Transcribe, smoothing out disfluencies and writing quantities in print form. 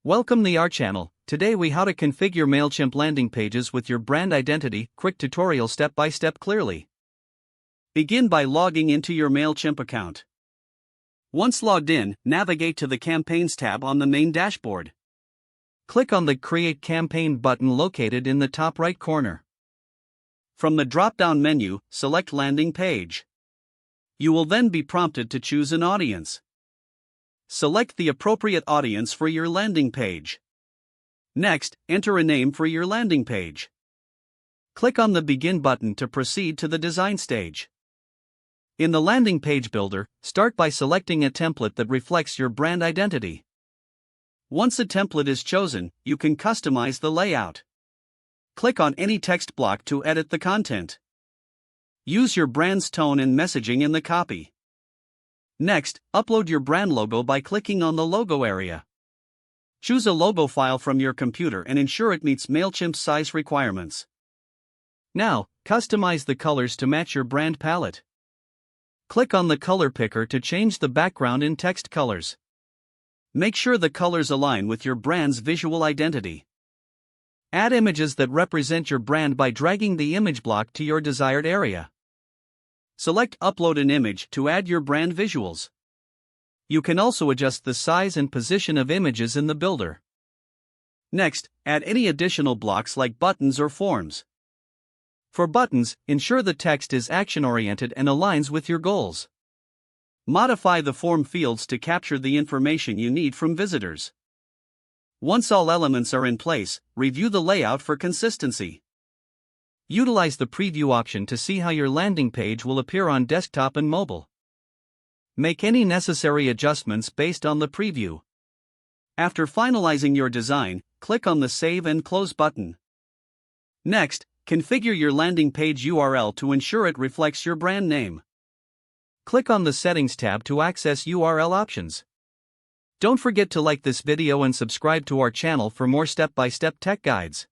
Welcome to our channel. Today we how to configure Mailchimp landing pages with your brand identity. Quick tutorial step by step clearly. Begin by logging into your Mailchimp account. Once logged in, navigate to the Campaigns tab on the main dashboard. Click on the Create Campaign button located in the top right corner. From the drop-down menu, select Landing Page. You will then be prompted to choose an audience. Select the appropriate audience for your landing page. Next, enter a name for your landing page. Click on the Begin button to proceed to the design stage. In the landing page builder, start by selecting a template that reflects your brand identity. Once a template is chosen, you can customize the layout. Click on any text block to edit the content. Use your brand's tone and messaging in the copy. Next, upload your brand logo by clicking on the logo area. Choose a logo file from your computer and ensure it meets Mailchimp's size requirements. Now, customize the colors to match your brand palette. Click on the color picker to change the background in text colors. Make sure the colors align with your brand's visual identity. Add images that represent your brand by dragging the image block to your desired area. Select Upload an image to add your brand visuals. You can also adjust the size and position of images in the builder. Next, add any additional blocks like buttons or forms. For buttons, ensure the text is action-oriented and aligns with your goals. Modify the form fields to capture the information you need from visitors. Once all elements are in place, review the layout for consistency. Utilize the preview option to see how your landing page will appear on desktop and mobile. Make any necessary adjustments based on the preview. After finalizing your design, click on the Save and Close button. Next, configure your landing page URL to ensure it reflects your brand name. Click on the Settings tab to access URL options. Don't forget to like this video and subscribe to our channel for more step-by-step tech guides.